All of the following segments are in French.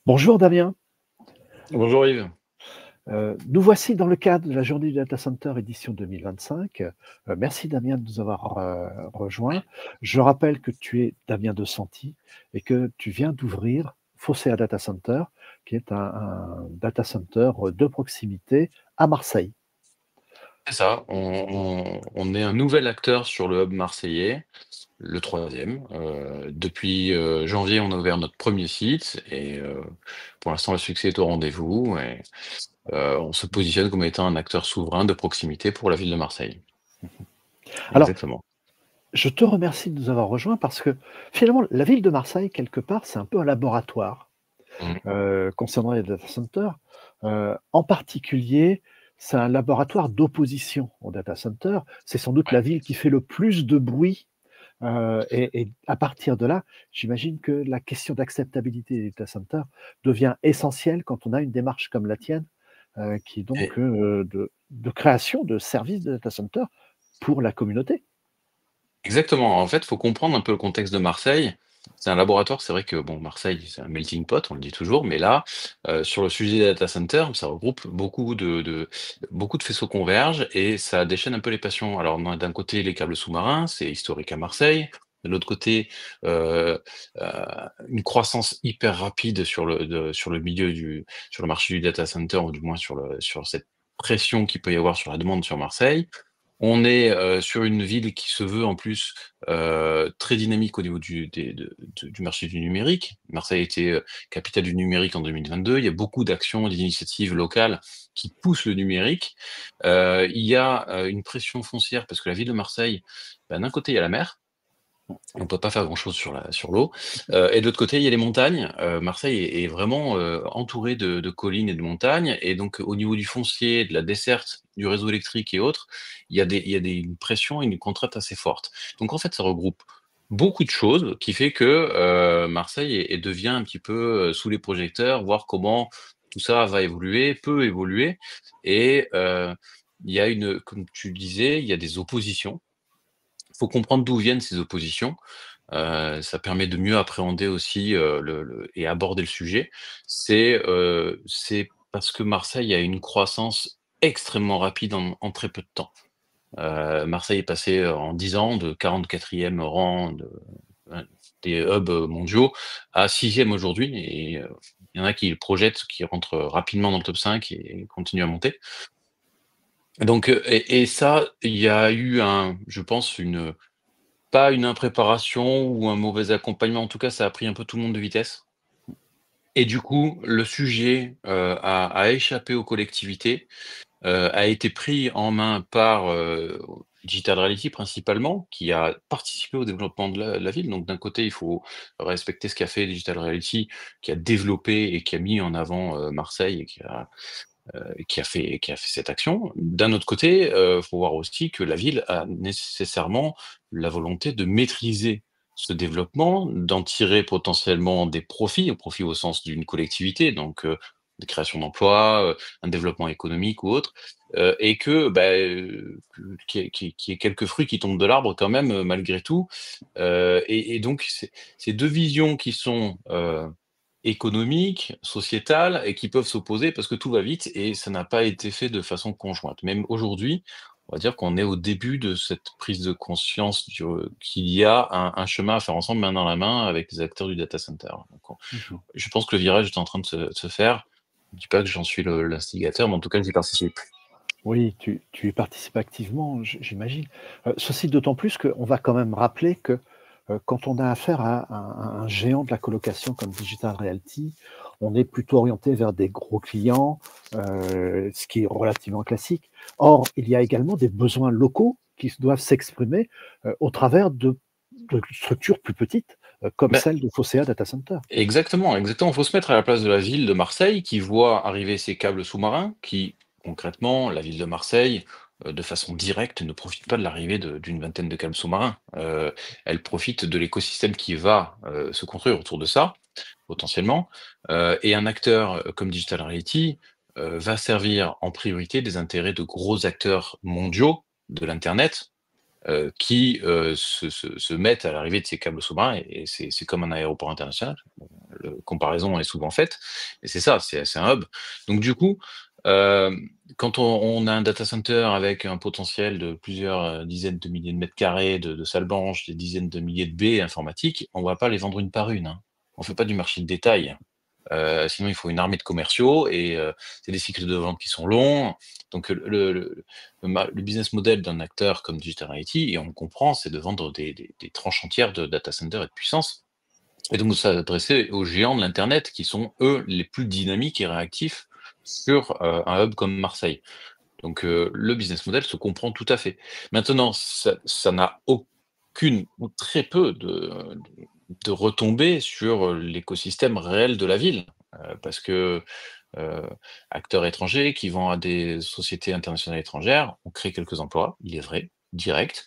Bonjour Damien. Bonjour Yves. Nous voici dans le cadre de la Journée du Data Center édition 2025. Merci Damien de nous avoir rejoints. Je rappelle que tu es Damien de Santi et que tu viens d'ouvrir Focea Data Center, qui est un data center de proximité à Marseille. C'est ça, on est un nouvel acteur sur le hub marseillais, le troisième. Depuis janvier, on a ouvert notre premier site et pour l'instant, le succès est au rendez-vous et on se positionne comme étant un acteur souverain de proximité pour la ville de Marseille. Alors, Exactement. je te remercie de nous avoir rejoints parce que finalement, la ville de Marseille, quelque part, c'est un peu un laboratoire Mhm. concernant les data centers. En particulier, c'est un laboratoire d'opposition aux data centers. C'est sans doute Ouais. la ville qui fait le plus de bruit. Et à partir de là, j'imagine que la question d'acceptabilité des data centers devient essentielle quand on a une démarche comme la tienne, qui est Et donc de création de services de data centers pour la communauté. exactement. En fait, il faut comprendre un peu le contexte de Marseille. C'est un laboratoire, c'est vrai que bon, Marseille, c'est un melting pot, on le dit toujours, mais là, sur le sujet des data centers, ça regroupe beaucoup de faisceaux convergent et ça déchaîne un peu les passions. Alors, on a d'un côté les câbles sous-marins, c'est historique à Marseille. De l'autre côté, heu une croissance hyper rapide sur le sur le marché du data center, ou du moins sur cette pression qu'il peut y avoir sur la demande sur Marseille. On est, sur une ville qui se veut en plus, très dynamique au niveau du marché du numérique. Marseille a été, capitale du numérique en 2022. Il y a beaucoup d'actions, d'initiatives locales qui poussent le numérique. Il y a, une pression foncière parce que la ville de Marseille, bah, d'un côté, il y a la mer, on peut pas faire grand-chose sur l'eau, et de l'autre côté, il y a les montagnes. Marseille est vraiment, entourée de collines et de montagnes et donc au niveau du foncier, de la desserte, du réseau électrique et autres, il y a une pression et une contrainte assez forte. Donc en fait, ça regroupe beaucoup de choses qui fait que, Marseille devient un petit peu, sous les projecteurs, voir comment tout ça va évoluer, peut évoluer et il y a comme tu le disais, il y a des oppositions. Il faut comprendre d'où viennent ces oppositions. Ça permet de mieux appréhender aussi, le et aborder le sujet. C'est parce que Marseille a une croissance extrêmement rapide en très peu de temps. Marseille est passé, en 10 ans de 44e rang des hubs mondiaux à 6e aujourd'hui et il y en a qui le projettent, qui rentrent rapidement dans le top 5 et continuent à monter. Donc et ça, il y a eu je pense pas une impréparation ou un mauvais accompagnement, en tout cas, ça a pris un peu tout le monde de vitesse et du coup, le sujet, a échappé aux collectivités, a été pris en main par, Digital Realty principalement, qui a participé au développement de la ville. Donc d'un côté, il faut respecter ce qu'a fait Digital Realty, qui a développé et qui a mis en avant, Marseille et qui a fait cette action. D'un autre côté, faut voir aussi que la ville a nécessairement la volonté de maîtriser ce développement, d'en tirer potentiellement des profits, au profit au sens d'une collectivité, donc des créations d'emplois, un développement économique ou autre, et que, bah, qu'il y ait quelques fruits qui tombent de l'arbre quand même, malgré tout. Et donc ces 2 visions qui sont, économiques, sociétales et qui peuvent s'opposer parce que tout va vite et ça n'a pas été fait de façon conjointe. Même aujourd'hui, on va dire qu'on est au début de cette prise de conscience qu'il y a un chemin à faire ensemble, main dans la main, avec les acteurs du data center. Donc Mhm. je pense que le virage est en train de se faire. Je dis pas que j'en suis l'instigateur, mais en tout cas, j'y participe. Oui, tu y participes activement, j'imagine. Ceci d'autant plus qu'on va quand même rappeler que quand on a affaire à un géant de la colocation comme Digital Realty, on est plutôt orienté vers des gros clients, ce qui est relativement classique. Or, il y a également des besoins locaux qui doivent s'exprimer au travers de structures plus petites, comme Ben, celle de Focea Data Center. exactement, exactement. Il faut se mettre à la place de la ville de Marseille qui voit arriver ces câbles sous-marins qui, concrètement, la ville de Marseille, de façon directe, ne profite pas de l'arrivée d'une vingtaine de câbles sous-marins. Elle profite de l'écosystème qui va se construire autour de ça, potentiellement. Et un acteur comme Digital Realty va servir en priorité des intérêts de gros acteurs mondiaux de l'Internet qui se mettent à l'arrivée de ces câbles sous-marins et c'est comme un aéroport international. comparaison est souvent faite, et c'est ça, c'est un hub. Donc du coup, quand on a un data center avec un potentiel de plusieurs, dizaines de milliers de mètres carrés de salles blanches, des dizaines de milliers de baies informatiques, on va pas les vendre une par une, hein. On fait pas du marché de détail. Sinon il faut une armée de commerciaux et c'est des cycles de vente qui sont longs. Donc le business model d'un acteur comme Digital Realty, et on le comprend, c'est de vendre des tranches entières de data center et de puissance. Et donc de s'adresser aux géants de l'internet qui sont, eux, les plus dynamiques et réactifs sur, un hub comme Marseille. Donc le business model se comprend tout à fait. Maintenant, ça n'a aucune ou très peu de retombées sur l'écosystème réel de la ville. Parce que, heu, acteurs étrangers qui vendent à des sociétés internationales étrangères ont créé quelques emplois, il est vrai, directs,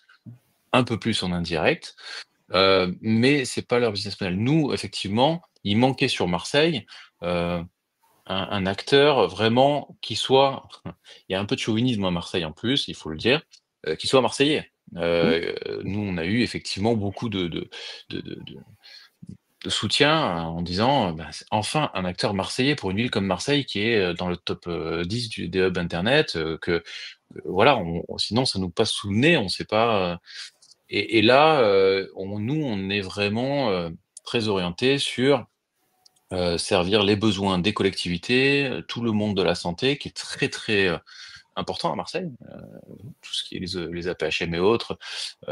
un peu plus en indirect, mais c'est pas leur business model. Nous, effectivement, il manquait sur Marseille, heu, un acteur vraiment qui soit il y a un peu de chauvinisme à Marseille en plus, il faut le dire, qui soit marseillais. Mmh. Nous, on a eu effectivement beaucoup de de soutien en disant, bah, c'est enfin un acteur marseillais pour une ville comme Marseille qui est, dans le top, 10 des hubs internet, voilà, sinon ça nous passe sous le nez, on sait pas, et là, on est vraiment, très orienté sur, servir les besoins des collectivités, tout le monde de la santé qui est très, très, important à Marseille, tout ce qui est les AP-HM et autres,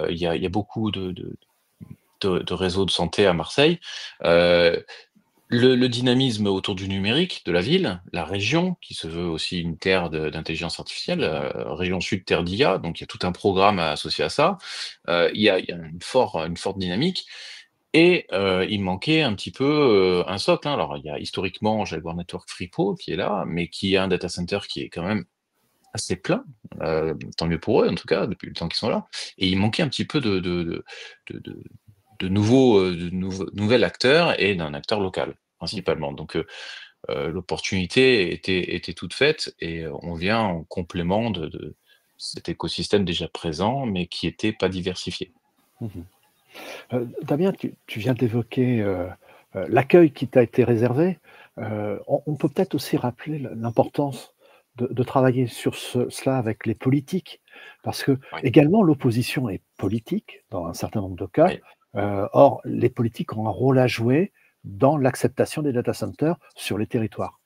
il y a beaucoup de réseaux de santé à Marseille. Heu, le dynamisme autour du numérique de la ville, la région qui se veut aussi une terre d'intelligence artificielle, région sud, terre d'IA, donc il y a tout un programme associé à ça. Il y a une forte dynamique, et il manquait un petit peu, un socle, hein. Alors il y a historiquement Jaguar Network Freeport qui est là, mais qui a un data center qui est quand même assez plein, tant mieux pour eux en tout cas, depuis le temps qu'ils sont là, et il manquait un petit peu de de de nouvel acteur et d'un acteur local, Mmh. principalement. Donc l'opportunité était toute faite, et on vient en complément de cet écosystème déjà présent, mais qui était pas diversifié. Mmh. Damien, tu viens d'évoquer, l'accueil qui t'a été réservé. On peut peut-être aussi rappeler l'importance de travailler sur cela avec les politiques, parce que Ouais, également l'opposition est politique dans un certain nombre de cas. ouais, Or les politiques ont un rôle à jouer dans l'acceptation des data centers sur les territoires.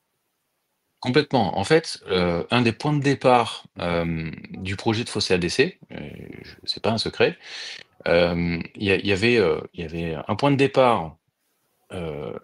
complètement. En fait, un des points de départ, du projet de Fossé ADC, c'est pas un secret, il y avait un point de départ, heu,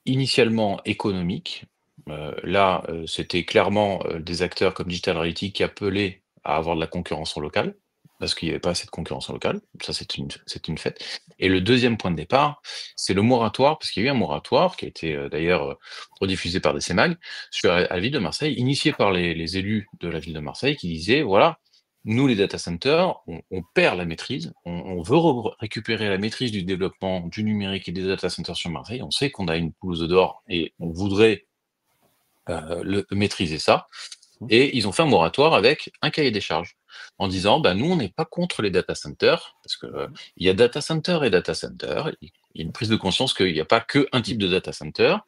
initialement économique. Là, c'était clairement, des acteurs comme Digital Realty qui appelaient à avoir de la concurrence en local, parce qu'il y avait pas assez de concurrence en local. Ça, c'est une fait, et le deuxième point de départ, c'est le moratoire, parce qu'il y a eu un moratoire qui a été, d'ailleurs, rediffusé par DCMag sur la ville de Marseille, initié par les élus de la ville de Marseille qui disaient: «Voilà, nous les data centers, on perd la maîtrise, on veut récupérer la maîtrise du développement du numérique et des data centers sur Marseille. On sait qu'on a une pelouse d'or et on voudrait maîtriser ça.» Mmh. Et ils ont fait un moratoire avec un cahier des charges, en disant: «Bah, nous, on n'est pas contre les data centers, parce que, il y a data center et data center. Il y a une prise de conscience qu'il n'y a pas qu'un type de data center,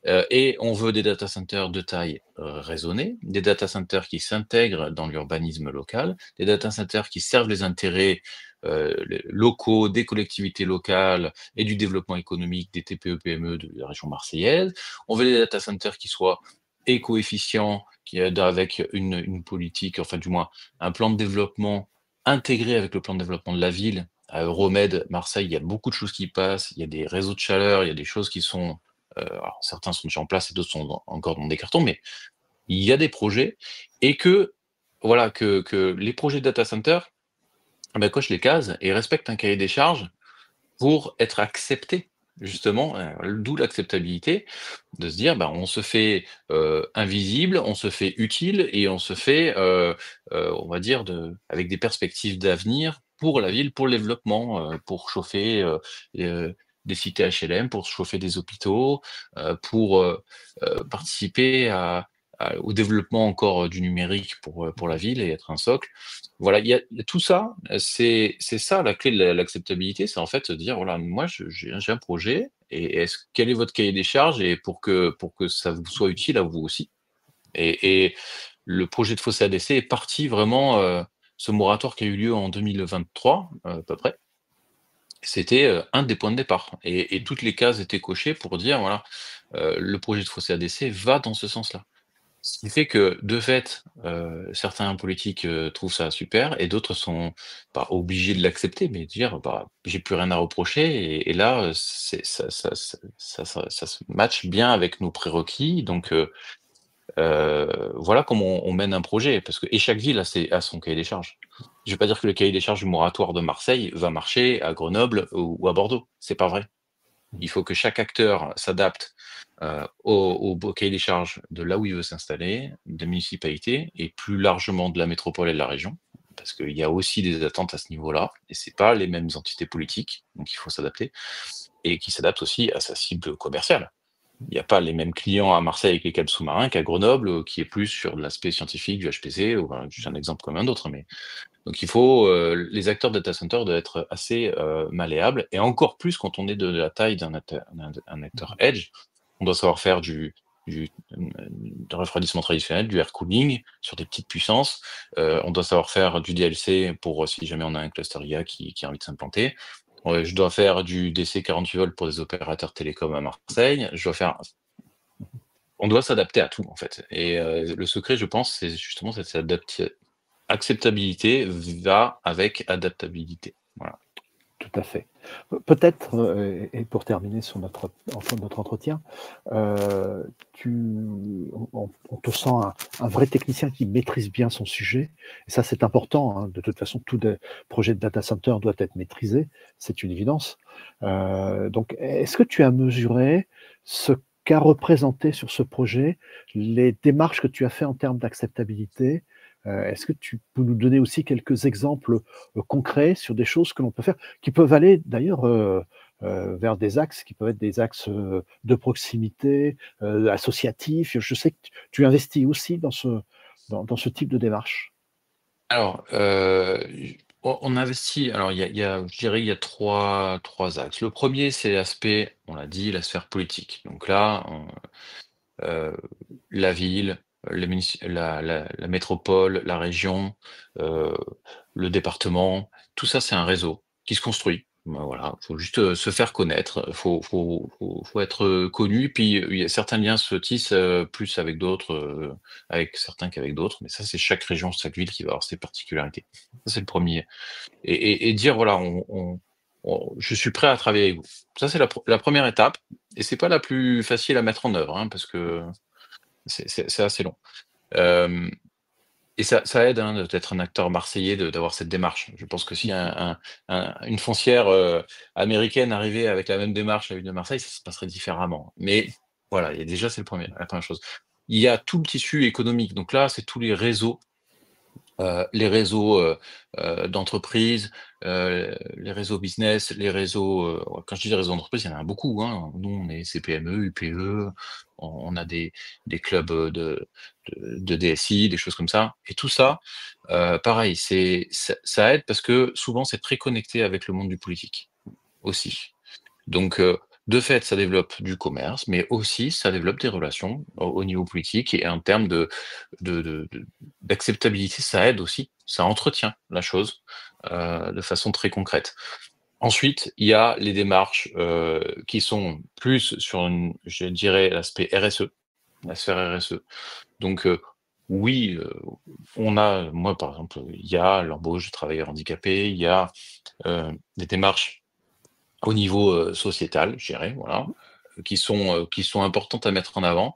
et on veut des data centers de taille, raisonnée, des data centers qui s'intègrent dans l'urbanisme local, des data centers qui servent les intérêts, locaux, des collectivités locales et du développement économique des TPE-PME de la région marseillaise. On veut des data centers qui soient éco-efficients, qui aident avec une politique, enfin du moins un plan de développement intégré avec le plan de développement de la ville. À Euromède, Marseille, il y a beaucoup de choses qui passent, il y a des réseaux de chaleur, il y a des choses qui sont, alors certains sont déjà en place et d'autres sont encore dans des cartons, mais il y a des projets, et que voilà, que les projets de data center, ah bah, cochent les cases et respectent un cahier des charges pour être acceptés, justement, d'où l'acceptabilité, de se dire: «Bah, on se fait, invisible, on se fait utile et on se fait, on va dire avec des perspectives d'avenir pour la ville, pour le développement, pour chauffer, des cités HLM, pour chauffer des hôpitaux, pour, participer au développement encore, du numérique pour la ville et être un socle.» Voilà, il y a tout ça, c'est ça la clé de l'acceptabilité, c'est en fait se dire: «Voilà, moi j'ai un projet Et quel est votre cahier des charges et pour que ça vous soit utile à vous aussi. Et le projet de fossé ADC est parti vraiment, ce moratoire qui a eu lieu en 2023, à peu près, c'était, un des points de départ et toutes les cases étaient cochées pour dire voilà, le projet de fossé ADC va dans ce sens-là. Ce qui fait que, de fait, certains politiques, trouvent ça super et d'autres sont pas obligés de l'accepter, mais dire: «Bah, j'ai plus rien à reprocher» et là, c'est ça se matche bien avec nos prérequis donc voilà comment on mène un projet parce que et chaque ville a son cahier des charges. Je vais pas dire que le cahier des charges du moratoire de Marseille va marcher à Grenoble ou à Bordeaux, c'est pas vrai. Il faut que chaque acteur s'adapte, au cahier des charges de là où il veut s'installer, des municipalités et plus largement de la métropole et de la région. Parce qu'il y a aussi des attentes à ce niveau-là et c'est pas les mêmes entités politiques, donc il faut s'adapter et qui s'adaptent aussi à sa cible commerciale. Il y a pas les mêmes clients à Marseille avec les câbles sous-marins qu'à Grenoble, qui est plus sur de l'aspect scientifique du HPC ou voilà, juste un exemple comme un autre, mais donc il faut, les acteurs de data center doivent être assez, malléables et encore plus quand on est de la taille d'un acteur edge. On doit savoir faire du refroidissement traditionnel, du air cooling sur des petites puissances. On doit savoir faire du DLC pour, si jamais on a un cluster IA qui a envie de s'implanter. Je dois faire du DC 48 volts pour des opérateurs télécoms à Marseille. Je dois faire on doit s'adapter à tout en fait et le secret je pense, c'est justement cette acceptabilité va avec adaptabilité. Voilà. Tout à fait. Peut-être, et pour terminer sur notre entretien, on te sent un vrai technicien qui maîtrise bien son sujet. Et ça, c'est important, hein. De toute façon, tout projet de data center doit être maîtrisé, c'est une évidence. Donc, est-ce que tu as mesuré ce qu'a représenté sur ce projet les démarches que tu as fait en termes d'acceptabilité? Est-ce que tu peux nous donner aussi quelques exemples concrets sur des choses que l'on peut faire, qui peuvent aller d'ailleurs vers des axes qui peuvent être des axes de proximité, associatifs. Je sais que tu investis aussi dans ce type de démarche. Alors, on investit alors il y a je dirais il y a trois axes. Le premier c'est l'aspect, on l'a dit, la sphère politique. Donc là, heu, la ville, les munici la métropole, la région, heu, le département, tout ça, c'est un réseau qui se construit. Ben, voilà, faut juste, se faire connaître, faut être, connu, puis, il y a certains liens se tissent, plus avec d'autres, avec certains qu'avec d'autres, mais ça, c'est chaque région, chaque ville qui va avoir ses particularités. Ça, c'est le premier et dire voilà, je suis prêt à travailler avec vous. Ça, c'est la 1re étape et c'est pas la plus facile à mettre en œuvre, hein, parce que c'est assez long. Hem et ça aide, hein, d'être un acteur marseillais, d'avoir cette démarche. Je pense que si une foncière, américaine arrivait avec la même démarche à la ville de Marseille, ça se passerait différemment. Mais voilà, il y a déjà c'est la première chose. Il y a tout le tissu économique, donc là, c'est tous les réseaux, d'entreprises, les réseaux business, les réseaux, quand je dis réseaux d'entreprise, il y en a beaucoup, hein. Nous, on est CPME, UPE, on a des clubs, de DSI, des choses comme ça et tout ça, pareil, ça aide parce que souvent, c'est très connecté avec le monde du politique, aussi. Donc, de fait, ça développe du commerce, mais aussi ça développe des relations au niveau politique et en termes d'acceptabilité, ça aide aussi, ça entretient la chose, de façon très concrète. Ensuite, il y a les démarches, qui sont plus sur je dirais l'aspect RSE, la sphère RSE. Donc, oui, moi par exemple, il y a l'embauche de travailleurs handicapés, il y a, des démarches au niveau, sociétal, je dirais, voilà, qui sont importantes à mettre en avant.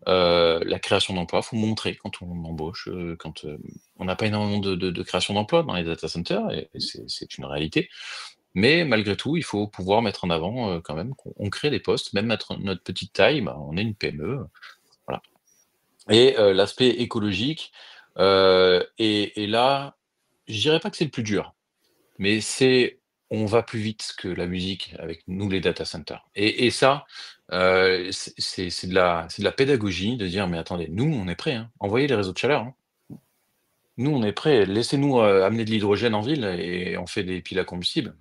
La création d'emplois, faut montrer quand on embauche, on n'a pas énormément de création d'emplois dans les data centers et c'est une réalité. Mais malgré tout, il faut pouvoir mettre en avant, quand même qu'on crée des postes, même notre petite taille, bah, on est une PME, voilà. Et l'aspect écologique, et là, je dirais pas que c'est le plus dur. Mais on va plus vite que la musique avec nous les data centers et ça, c'est de la pédagogie de dire: «Mais attendez, nous on est prêts, hein, envoyez les réseaux de chaleur, hein. Nous on est prêts, laissez-nous, amener de l'hydrogène en ville et on fait des piles à combustible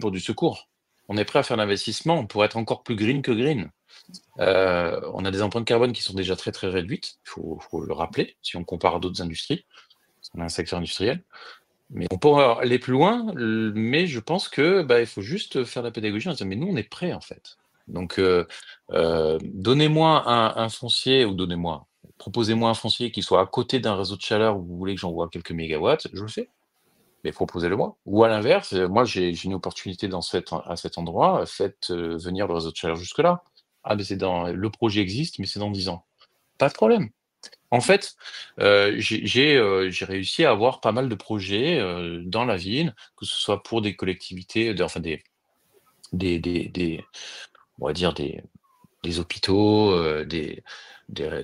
pour du secours». on est prêt à faire l'investissement pour être encore plus green que green. On a des empreintes carbone qui sont déjà très, très réduites, il faut le rappeler, si on compare à d'autres industries. On a un secteur industriel. Mais on peut aller plus loin, mais je pense que, bah, il faut juste faire la pédagogie en disant: «Mais nous, on est prêts, en fait. Donc, donnez-moi un foncier ou proposez-moi un foncier qui soit à côté d'un réseau de chaleur où vous voulez que j'envoie quelques mégawatts, je le fais, mais proposez-le-moi. Ou à l'inverse, moi, j'ai une opportunité à cet endroit, faites, venir le réseau de chaleur jusque-là. Ah, mais le projet existe, mais c'est dans 10 ans. Pas de problème. En fait, j'ai réussi à avoir pas mal de projets, dans la ville, que ce soit pour des collectivités, enfin des on va dire des hôpitaux, des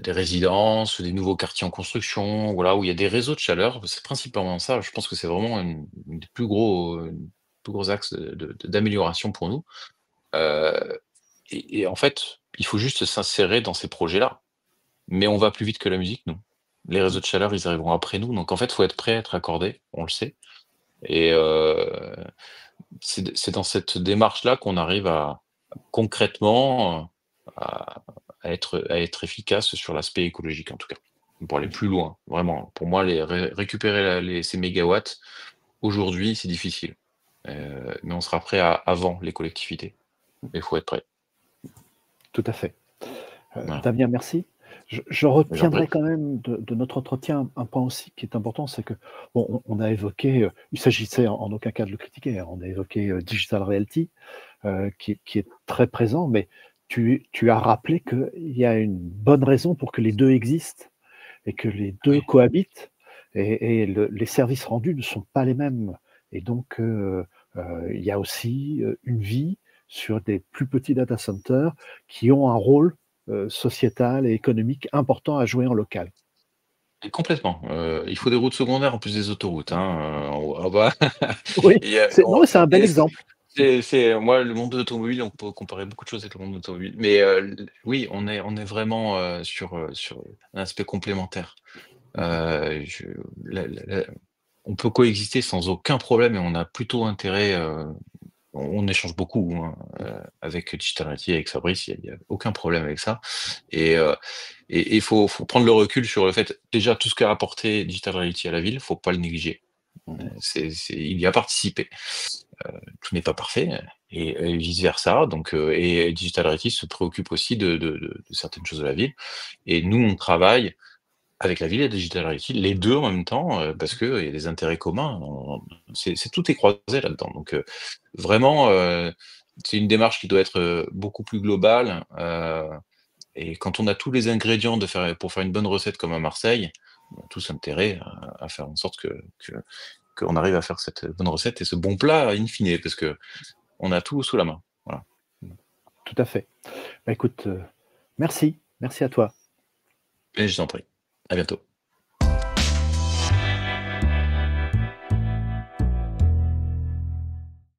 résidences, des nouveaux quartiers en construction, voilà, où il y a des réseaux de chaleur. C'est principalement ça, je pense que c'est vraiment une des plus gros axes d'amélioration pour nous. Heu et en fait, il faut juste s'insérer dans ces projets-là. Mais on va plus vite que la musique, nous. Les réseaux de chaleur, ils arriveront après nous, donc en fait, faut être prêt à être accordé, on le sait et c'est dans cette démarche-là qu'on arrive à concrètement, à à être efficace sur l'aspect écologique, en tout cas. Pour aller plus loin, vraiment. Pour moi, récupérer ces mégawatts, aujourd'hui, c'est difficile, mais on sera prêt avant les collectivités. Mais il faut être prêt. Tout à fait. Voilà. Damien, merci. Je J'en prie. retiendrai quand même de notre entretien un point aussi qui est important, c'est que, bon, on a évoqué, il s'agissait en aucun cas de le critiquer, hein, on a évoqué Digital Realty, qui est très présent, mais tu as rappelé qu'il y a une bonne raison pour que les 2 existent et que les 2 Oui. cohabitent et les services rendus ne sont pas les mêmes et donc il y a aussi, une vie sur des plus petits data centers qui ont un rôle, sociétal et économique important à jouer en local. Et complètement, il faut des routes secondaires en plus des autoroutes, hein, on va Oui, et non, mais c'est un bel exemple. c'est moi, le monde de l'automobile, on peut comparer beaucoup de choses avec le monde de l'automobile, mais oui, on est vraiment, sur un aspect complémentaire. Mmh. Je la On peut coexister sans aucun problème et on a plutôt intérêt, on échange beaucoup, hein, avec Digital Realty, avec Fabrice, il y a aucun problème avec ça et il faut prendre le recul sur le fait, déjà, tout ce qu'a apporté Digital Realty à la ville, faut pas le négliger. Mmh. Il y a participé. Tout n'est pas parfait et vice versa, donc et Digital Realty se préoccupe aussi de certaines choses de la ville et nous, on travaille avec la ville et Digital Realty, les 2 en même temps, parce qu'il y a des intérêts communs. Tout est croisé là-dedans, donc vraiment, c'est une démarche qui doit être, beaucoup plus globale, et quand on a tous les ingrédients pour faire une bonne recette comme à Marseille, on a tous intérêt à faire en sorte qu'on arrive à faire cette bonne recette et ce bon plat in fine, parce qu'on a tout sous la main. Voilà. Tout à fait. Bah, écoute, merci à toi. Et je t'en prie. À bientôt.